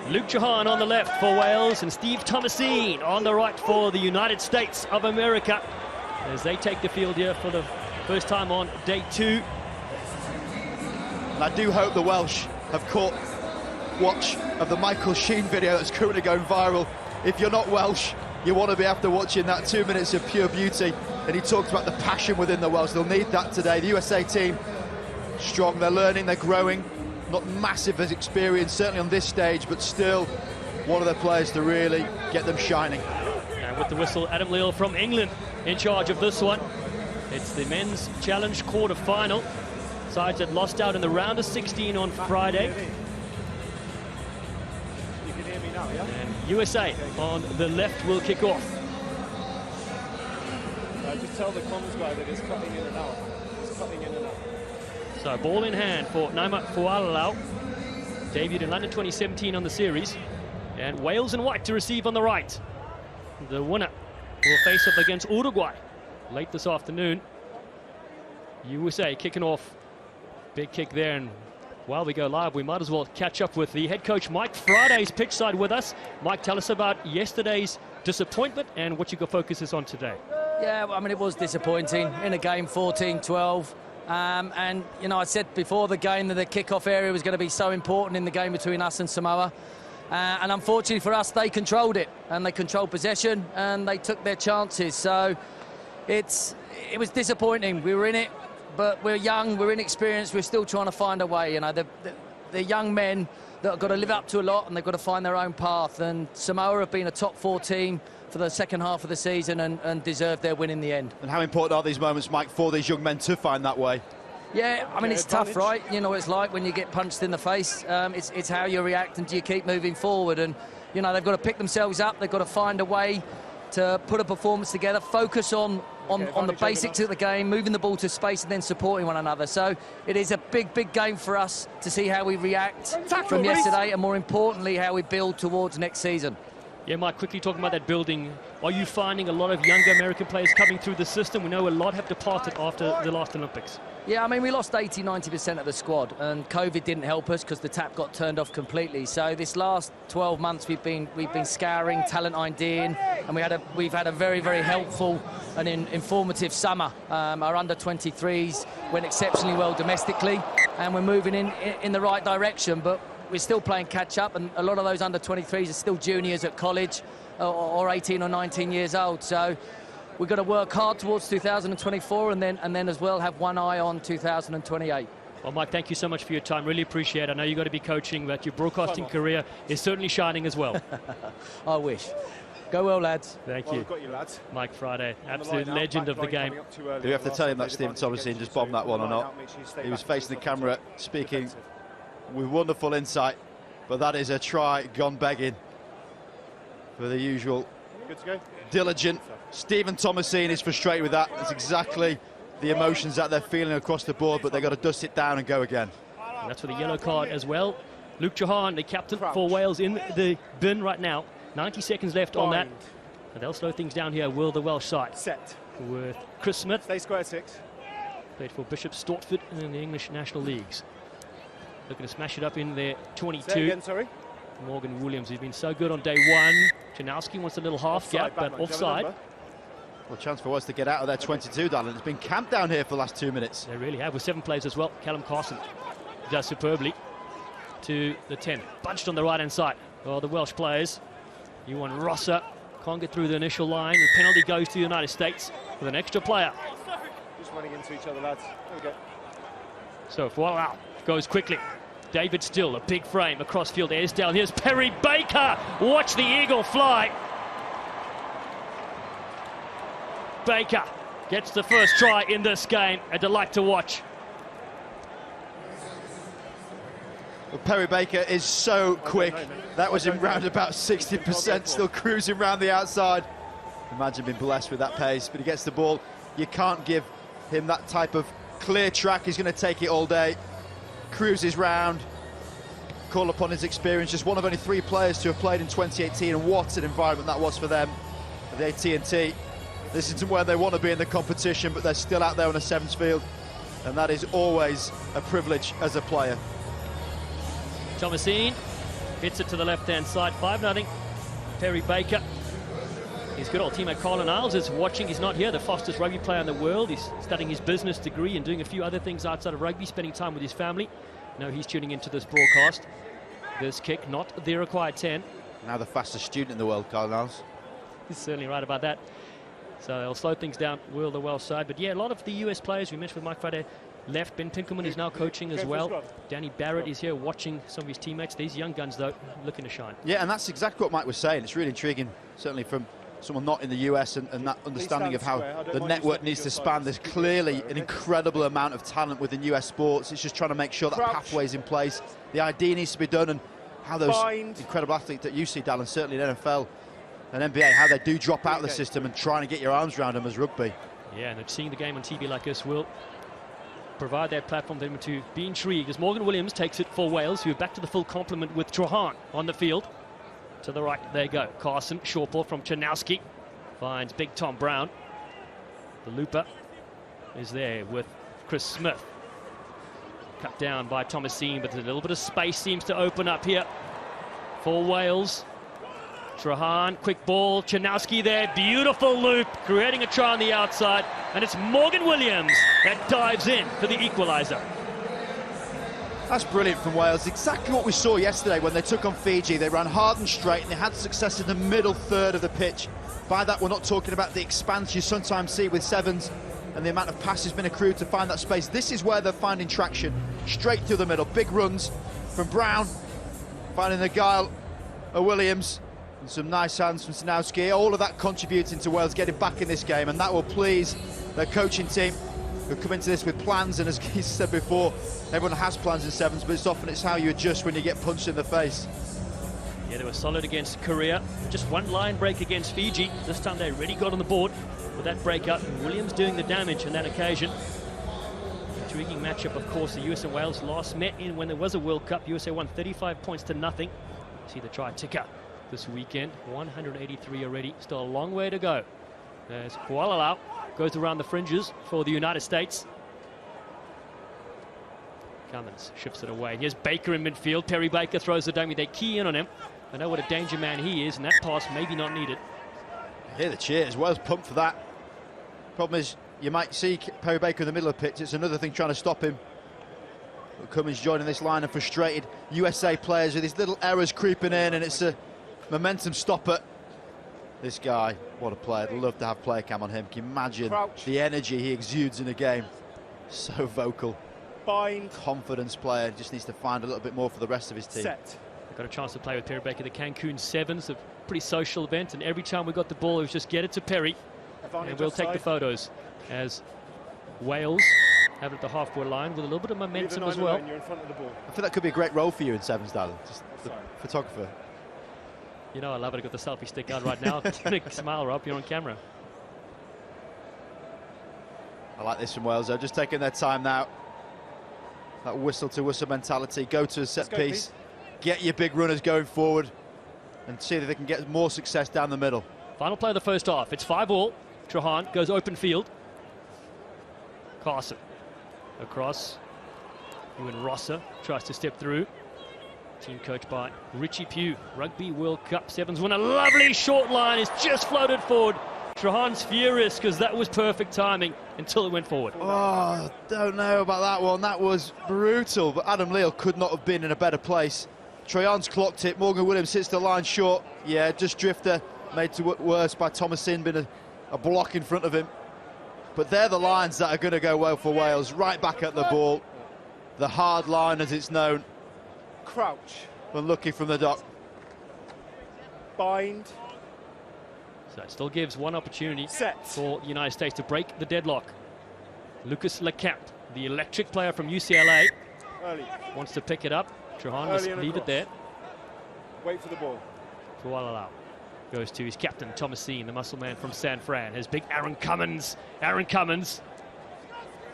Luke Johan on the left for Wales and Steve Thomasine on the right for the United States of America as they take the field here for the first time on day 2. And I do hope the Welsh have caught watch of the Michael Sheen video that's currently going viral. If you're not Welsh, you want to be after watching that 2 minutes of pure beauty. And he talked about the passion within the Welsh. They'll need that today. The USA team, strong, they're learning, they're growing. Not massive as experience, certainly on this stage, but still one of the players to really get them shining. And with the whistle, Adam Leal from England in charge of this one. It's the men's challenge quarter-final. Sides that lost out in the round of 16 on Friday. You can hear me now, yeah? And USA on the left will kick off. Just tell the comms guy that it's cutting in and out. It's cutting in and out. So ball in hand for Naima Fualalau. Debuted in London 2017 on the series. And Wales in white to receive on the right. The winner will face up against Uruguay late this afternoon. USA kicking off. Big kick there, and while we go live, we might as well catch up with the head coach Mike Friday's pitch side with us. Mike, tell us about yesterday's disappointment and what your focus is on today. Yeah, I mean, it was disappointing in a game 14-12. And, you know, I said before the game that the kickoff area was going to be so important in the game between us and Samoa. And unfortunately for us, they controlled it, and they controlled possession, and they took their chances. So it was disappointing. We were in it, but we're young, we're inexperienced, we're still trying to find a way. You know, the young men that have got to live up to a lot, and they've got to find their own path. And Samoa have been a top 4 team for the second half of the season and deserved their win in the end. And how important are these moments, Mike, for these young men to find that way? Yeah, I mean, it's tough, right? You know what it's like when you get punched in the face. It's how you react and do you keep moving forward. And, you know, they've got to pick themselves up. They've got to find a way to put a performance together, focus on the basics of the game, moving the ball to space and then supporting one another. So it is a big game for us to see how we react from yesterday and, more importantly, how we build towards next season. Yeah, Mike, quickly talking about that building, are you finding a lot of younger American players coming through the system? We know a lot have departed after the last Olympics. Yeah, I mean, we lost 80-90% of the squad, and COVID didn't help us because the tap got turned off completely. So this last 12 months we've been scouring, talent IDing, and we've had a very helpful and informative summer. Our under-23s went exceptionally well domestically, and we're moving in the right direction, but we're still playing catch-up, and a lot of those under-23s are still juniors at college or 18 or 19 years old. So we've got to work hard towards 2024 and then as well have one eye on 2028. Well, Mike, thank you so much for your time. Really appreciate it. I know you've got to be coaching, but your broadcasting career is certainly shining as well. I wish. Go well, lads. Thank you. We've got you, lads. Mike Friday, absolute legend of the game. Do we have to tell him that Stephen Thomasine just bombed that one or not? He was facing the camera, speaking with wonderful insight, but that is a try gone begging for the usual Good to go. diligent. Stephen Thomasine is frustrated with that. That's exactly the emotions that they're feeling across the board, but they've got to dust it down and go again. And that's for the yellow card as well. Luke Johan, the captain for Wales, in the bin right now. 90 seconds left on that. And they'll slow things down here, will the Welsh side. Set. With Chris Smith. Stay square 6. Played for Bishop Stortford in the English National Leagues. Looking to smash it up in their 22. Say again, sorry. Morgan Williams, who's been so good on day 1. Janowski wants a little half gap, but offside. Well, chance for us to get out of their 22, darling. It's been camped down here for the last 2 minutes. They really have, with 7 players as well. Callum Carson does superbly to the 10. Bunched on the right-hand side. Well, the Welsh players. Ewan Rosser can't get through the initial line. The penalty goes to the United States with an extra player. Just running into each other, lads. There we go. So, wow, goes quickly. David Still, a big frame across field. Airsdale. Here's Perry Baker. Watch the eagle fly. Baker gets the first try in this game. A delight to watch. Well, Perry Baker is so quick. That was in round about 60%, still cruising around the outside. Imagine being blessed with that pace, but he gets the ball. You can't give him that type of clear track. He's going to take it all day. Cruises round, call upon his experience. Just one of only 3 players to have played in 2018, and what an environment that was for them at the AT&T. This isn't where they want to be in the competition, but they're still out there on a sevens field, and that is always a privilege as a player. Thomasine hits it to the left-hand side, 5-0. Perry Baker. His good old teammate Colin Isles is watching. He's not here, the fastest rugby player in the world. He's studying his business degree and doing a few other things outside of rugby, spending time with his family. No, he's tuning into this broadcast. This kick, not the required 10. Now the fastest student in the world, Colin Isles. He's certainly right about that. So they'll slow things down, will the Welsh side. But yeah, a lot of the US players we mentioned with Mike Friday left. Ben Pinkelman is now coaching as well. Danny Barrett is here watching some of his teammates. These young guns, though, looking to shine. Yeah, and that's exactly what Mike was saying. It's really intriguing, certainly from someone not in the US, and that understanding of how the network needs to span. There's clearly an incredible amount of talent within US sports. It's just trying to make sure that pathway's in place. The ID needs to be done, and how those incredible athletes that you see, Dallin, certainly in NFL and NBA, how they do drop out of the system and trying to get your arms around them as rugby. Yeah, and seeing the game on TV like this will provide that platform for them to be intrigued as Morgan Williams takes it for Wales, who are back to the full complement with Trahan on the field. To the right, there you go. Carson, short ball from Chanowski. Finds big Tom Brown. The looper is there with Chris Smith. Cut down by Thomasine, but a little bit of space seems to open up here for Wales. Trahan, quick ball, Chanowski there, beautiful loop, creating a try on the outside, and it's Morgan Williams that dives in for the equaliser. That's brilliant from Wales. Exactly what we saw yesterday when they took on Fiji. They ran hard and straight, and they had success in the middle third of the pitch. By that, we're not talking about the expanse you sometimes see with sevens and the amount of passes been accrued to find that space. This is where they're finding traction, straight through the middle. Big runs from Brown, finding the guile of Williams, and some nice hands from Sanowski. All of that contributing to Wales getting back in this game, and that will please their coaching team, who come into this with plans. And as Keith said before, everyone has plans in sevens, but it's how you adjust when you get punched in the face. Yeah, they were solid against Korea. Just one line break against Fiji. This time they really got on the board with that breakout. Williams doing the damage on that occasion. Intriguing matchup, of course. The US and Wales last met in when there was a World Cup. USA won 35 points to nothing. See the try ticker this weekend. 183 already. Still a long way to go. As Kuala goes around the fringes for the United States. Cummins shifts it away. Here's Baker in midfield. Perry Baker throws the dummy. They key in on him. I know what a danger man he is, and that pass maybe not needed. I hear the cheers. Wales pumped for that. Problem is, you might see Perry Baker in the middle of the pitch. It's another thing trying to stop him. But Cummins joining this line, and frustrated USA players with these little errors creeping in, and it's a momentum stopper. This guy, what a player. I'd love to have player cam on him. Can you imagine the energy he exudes in a game? So vocal. Confidence player, just needs to find a little bit more for the rest of his team. Got a chance to play with Perry Baker, the Cancun Sevens, a pretty social event, and every time we got the ball, it was just get it to Perry, and we'll take the photos as Wales have it at the halfway line with a little bit of momentum as well. You're in front of the ball. I think that could be a great role for you in sevens, Dallin, just the photographer. You know I love it. I got the selfie stick out right now. Smile, Rob, you're on camera. I like this from Wales, though, just taking their time now. That whistle-to-whistle mentality, go to a set piece, get your big runners going forward, and see if they can get more success down the middle. Final play of the first half. It's 5-all. Trahan goes open field. Carson across. Ewan Rosser tries to step through. Team coached by Richie Pugh. Rugby World Cup Sevens win. A lovely short line is just floated forward. Trahan's furious because that was perfect timing until it went forward. Oh, don't know about that one. That was brutal, but Adam Leal could not have been in a better place. Trahan's clocked it. Morgan Williams hits the line short. Yeah, just drifter, made to worse by Thomasine, been a block in front of him. But they're the lines that are going to go well for Wales. Right back at the ball. The hard line, as it's known. Crouch. Unlucky from the dock. Bind. So it still gives one opportunity for the United States to break the deadlock. Lucas Lecamp, the electric player from UCLA, wants to pick it up. Trahan must leave it there. Wait for the ball. Kuala goes to his captain, Thomasine, the muscle man from San Fran. His big Aaron Cummins. Aaron Cummins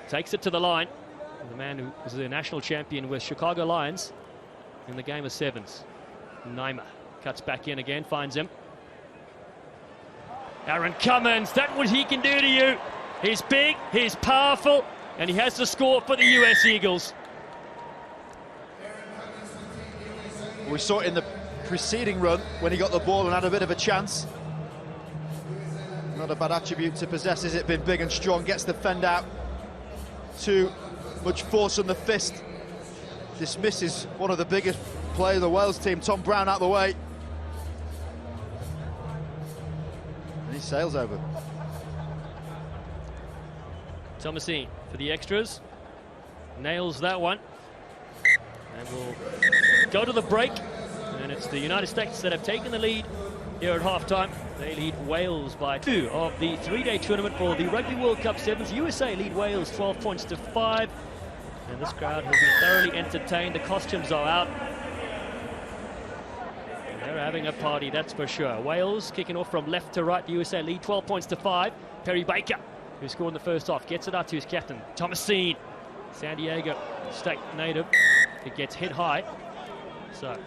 takes it to the line. The man who was the national champion with Chicago Lions in the game of sevens. Naima cuts back in again, finds him. Aaron Cummins, that's what he can do to you. He's big, he's powerful, and he has the score for the US Eagles. We saw it in the preceding run when he got the ball and had a bit of a chance. Not a bad attribute to possess, is it? Been big and strong, gets the fend out. Too much force on the fist. Dismisses one of the biggest players of the Wales team, Tom Brown, out of the way. And he sails over. Thomasine for the extras. Nails that one. And we'll go to the break. And it's the United States that have taken the lead here at halftime. They lead Wales by 2 of the 3-day tournament for the Rugby World Cup Sevens. USA lead Wales 12 points to 5. And this crowd has been thoroughly entertained. The costumes are out. And they're having a party, that's for sure. Wales kicking off from left to right. The USA lead 12 points to 5. Perry Baker, who scored in the first half, gets it out to his captain, Thomasine. San Diego State native. It gets hit high. So,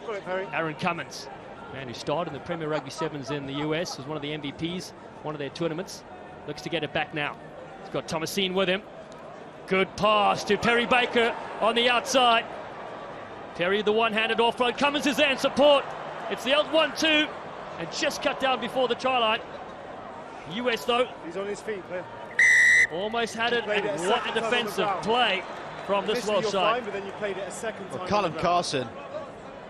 Aaron Cummins, man who started in the Premier Rugby Sevens in the US, was one of the MVPs, one of their tournaments, looks to get it back now. He's got Thomasine with him. Good pass to Perry Baker on the outside. Perry, the one-handed offload. Cummins is there in support. It's the L1-2 and just cut down before the try line. US, though. He's on his feet, player. Almost had it, and what a defensive play from this Welsh side. But then you played it a second time. Well, Callum Carson,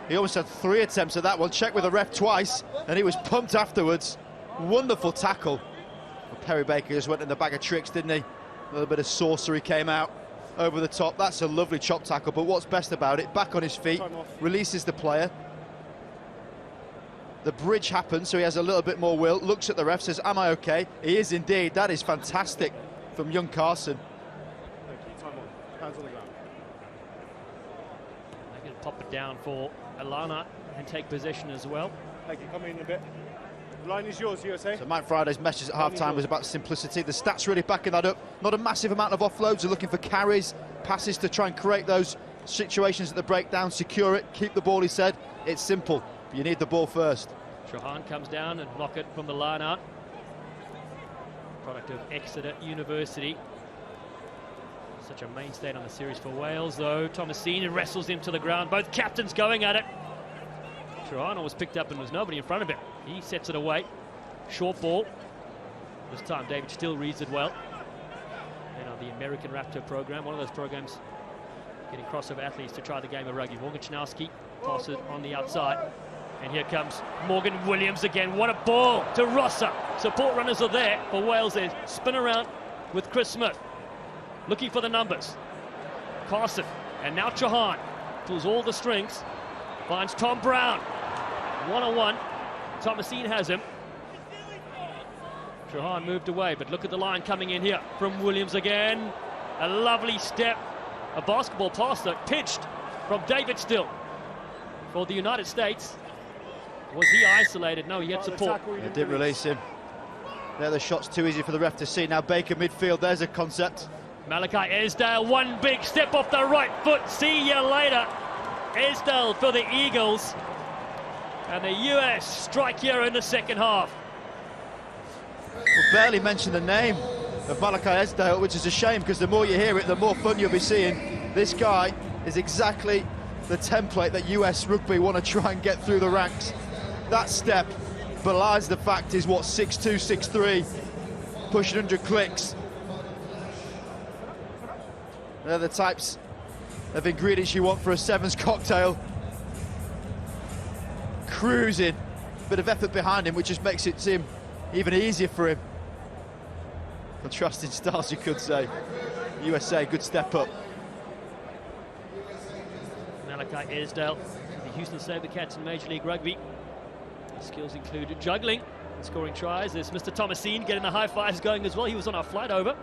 he almost had 3 attempts at that one. Checked with the ref twice, and he was pumped afterwards. Wonderful tackle. Well, Perry Baker just went in the bag of tricks, didn't he? A little bit of sorcery came out over the top. That's a lovely chop tackle, but what's best about it, back on his feet, releases the player. The bridge happens, so he has a little bit more will. Looks at the ref, says, am I okay? He is indeed. That is fantastic from young Carson. Time on. Hands on the ground. They're going to pop it down for Alana and take possession as well. Thank you. Come in a bit. The line is yours, USA. So Mike Friday's message at half-time was about simplicity. The stats really backing that up. Not a massive amount of offloads. They're looking for carries, passes to try and create those situations at the breakdown, secure it, keep the ball, he said. It's simple, but you need the ball first. Trahan comes down and knock it from the line out. Product of Exeter University. Such a mainstay on the series for Wales, though. Thomasine wrestles him to the ground. Both captains going at it. Trahan was picked up and was nobody in front of him. He sets it away. Short ball. This time David Still reads it well. And on the American Raptor program, one of those programs getting crossover athletes to try the game of rugby. Morgan Chinowski passes on the outside. And here comes Morgan Williams again. What a ball to Rosser. Support runners are there for Wales. They spin around with Chris Smith. Looking for the numbers. Carson. And now Trahan pulls all the strings. Finds Tom Brown. One-on-one. Thomasine has him. Trahan moved away, but look at the line coming in here from Williams again. A lovely step. A basketball pass that pitched from David Still for the United States. Was he isolated? No, he had support. They did release him. There, the shot's too easy for the ref to see. Now Baker midfield, there's a concept. Malachi Esdale, one big step off the right foot. See you later. Esdale for the Eagles. And the US strike here in the second half. We'll barely mention the name of Malachi Esdale, which is a shame, because the more you hear it, the more fun you'll be seeing. This guy is exactly the template that US Rugby want to try and get through the ranks. That step belies the fact he's, what, 6'2", 6'3", pushing 100 clicks. They're the types of ingredients you want for a sevens cocktail. Cruising, bit of effort behind him, which just makes it seem even easier for him. Contrasting styles, you could say. USA, good step up. Malachi Esdale, the Houston SaberCats in Major League Rugby. His skills included juggling and scoring tries. There's Mr. Thomasine getting the high fives going as well. He was on our flight over.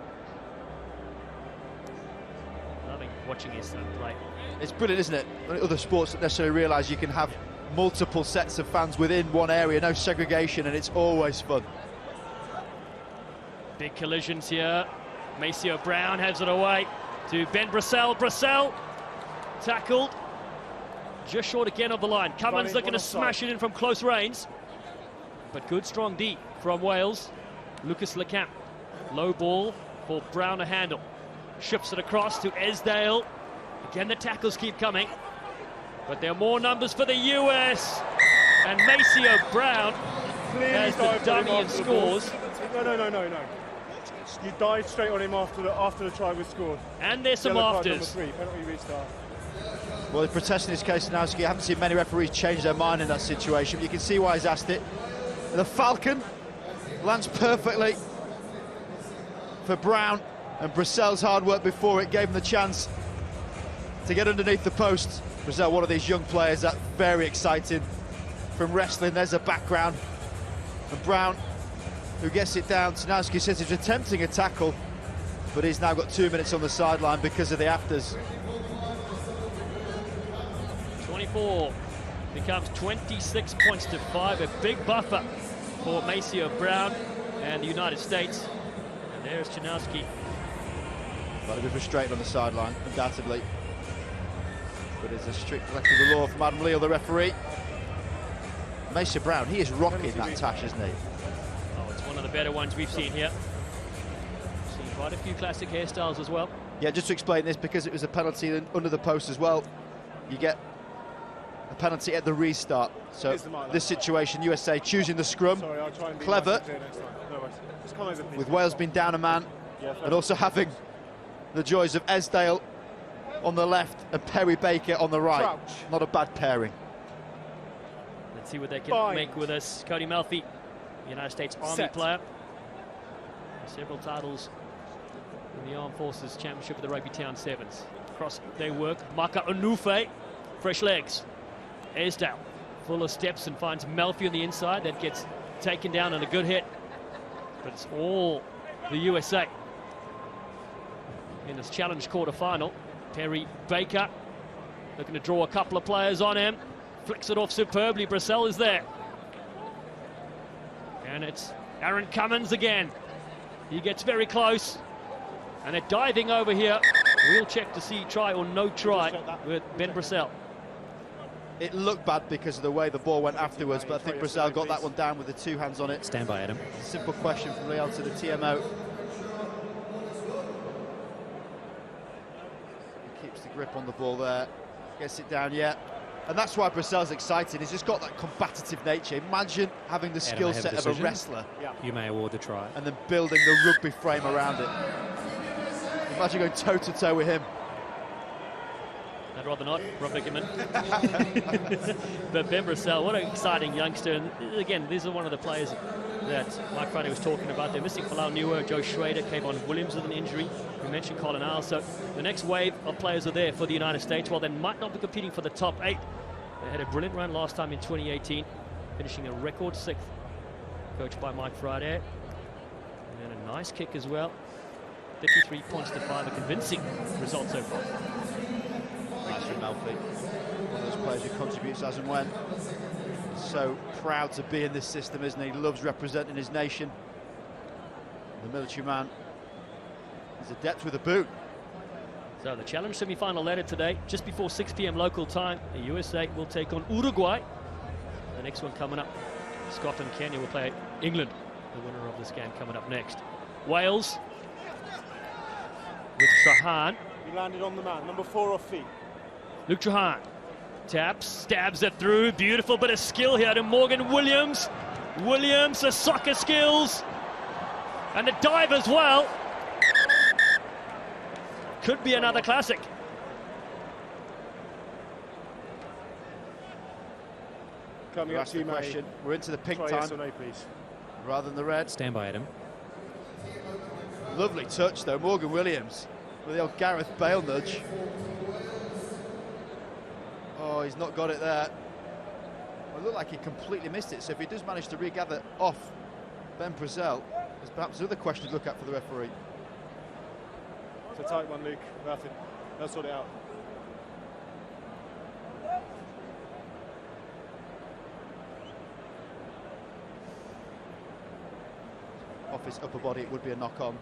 Loving watching his son play. It's brilliant, isn't it? Other sports don't necessarily realise you can have multiple sets of fans within one area, no segregation, and it's always fun. Big collisions here. Maceo Brown heads it away to Ben Brassell. Brassell tackled just short again of the line. Cummins looking to smash it in from close range, but good strong D from Wales. Lucas Lecamp, low ball for Brown to handle. Shifts it across to Esdale. Again, the tackles keep coming. But there are more numbers for the US. And Maceo Brown has the dummy and scores. No. You dived straight on him after the try was scored. And there's some Yellow card afters. number 3, penalty restart. Well, he's protesting his case now. I haven't seen many referees change their mind in that situation. But you can see why he's asked it. The Falcon lands perfectly for Brown, and Brissell's hard work before it gave him the chance to get underneath the post. Brissell, one of these young players that's very exciting from wrestling. There's a background. And Brown, who gets it down. Tarnowski says he's attempting a tackle, but he's now got 2 minutes on the sideline because of the afters. 24 becomes 26 points to 5. A big buffer for Maceo Brown and the United States. And there's Tarnowski. Well, he'll be frustrated on the sideline, undoubtedly. But it's a strict letter of the law from Adam Leal, the referee. Maceo Brown, he is rocking that tash, isn't he? Oh, it's one of the better ones we've seen here. Seen quite a few classic hairstyles as well. Yeah, just to explain this, because it was a penalty under the post as well, you get a penalty at the restart. So this situation, USA choosing the scrum. Sorry, I'll try and be Clever. nice and clear next time. No worries. Just come over, please. With Wales being down a man, and also having the joys of Esdale on the left and Perry Baker on the right. Crouch. Not a bad pairing. Let's see what they can make with us. Cody Melfi, United States Army player. Several titles in the Armed Forces Championship of the Rugby Town Sevens. Across they work. Maka Onufe, fresh legs. Esdale, full of steps and finds Melfi on the inside. That gets taken down on a good hit. But it's all the USA in this challenge quarter-final. Perry Baker looking to draw a couple of players on him. Flicks it off superbly. Brissell is there. And it's Aaron Cummins again. He gets very close. And they're diving over here. We'll check to see try or no try with Ben Brissell. It looked bad because of the way the ball went afterwards, but I think Brissell got that one down with the 2 hands on it. Stand by, Adam. Simple question from Leal to the TMO. He keeps the grip on the ball there. Gets it down yet. And that's why Brissell's excited. He's just got that combative nature. Imagine having the skill set of a wrestler. You may award the try. And then building the rugby frame around it. Imagine going toe-to-toe with him. I'd rather not, Rob Bickerman. But Ben Brissell, what an exciting youngster. And again, these are one of the players that Mike Friday was talking about. They're missing Falau Niua, Joe Schrader, Kayvon Williams with an injury. We mentioned Colin Isle. So the next wave of players are there for the United States. While they might not be competing for the top 8, they had a brilliant run last time in 2018, finishing a record 6th, coached by Mike Friday. And then a nice kick as well. 53 points to 5, a convincing result so far. Nice from Melfi. One of those players who contributes as and when. So proud to be in this system, isn't he? Loves representing his nation. The military man is adept with a boot. So the challenge semi-final later today, just before 6 p.m. local time. The USA will take on Uruguay. The next one coming up, Scotland, Kenya will play England. The winner of this game coming up next. Wales with Trahan. He landed on the man, number 4 off feet. Luke Trahan taps, stabs it through. Beautiful bit of skill here to Morgan Williams. Williams, the soccer skills. And the dive as well. Could be another classic. Coming up That's to the you, question. We're into the pink Try time yes or no, please. rather than the red. Stand by, Adam. Lovely touch though, Morgan Williams with the old Gareth Bale nudge. Oh, he's not got it there. It looked like he completely missed it, so if he does manage to regather off Ben Brissell, there's perhaps another question to look at for the referee. It's a tight one, Luke. Nothing. They'll sort it out. Off his upper body, it would be a knock-on.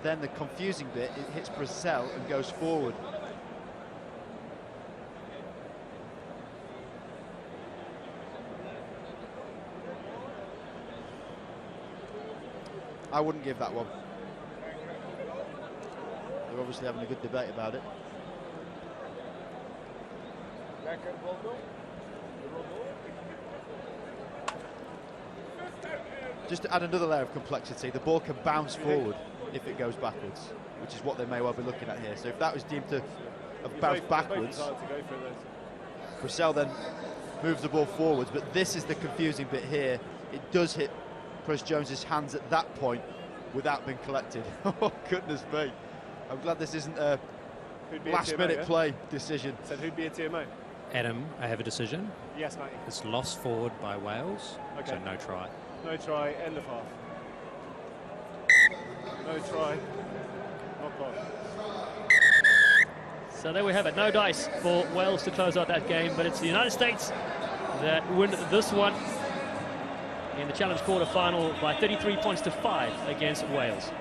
Then the confusing bit, it hits Brissell and goes forward. I wouldn't give that one. They're obviously having a good debate about it. Just to add another layer of complexity, the ball can bounce forward if it goes backwards, which is what they may well be looking at here. So if that was deemed to have bounced backwards, Purcell then moves the ball forwards, but this is the confusing bit here. It does hit Chris Jones's hands at that point without being collected. Oh, goodness me. I'm glad this isn't a last-minute play decision. Said who'd be a TMO? Adam, I have a decision. Yes, Matty. It's lost forward by Wales, so no try. No try, end of half. No try, knock on. So there we have it, no dice for Wales to close out that game, but it's the United States that win this one in the Challenge quarter-final by 33 points to 5 against Wales.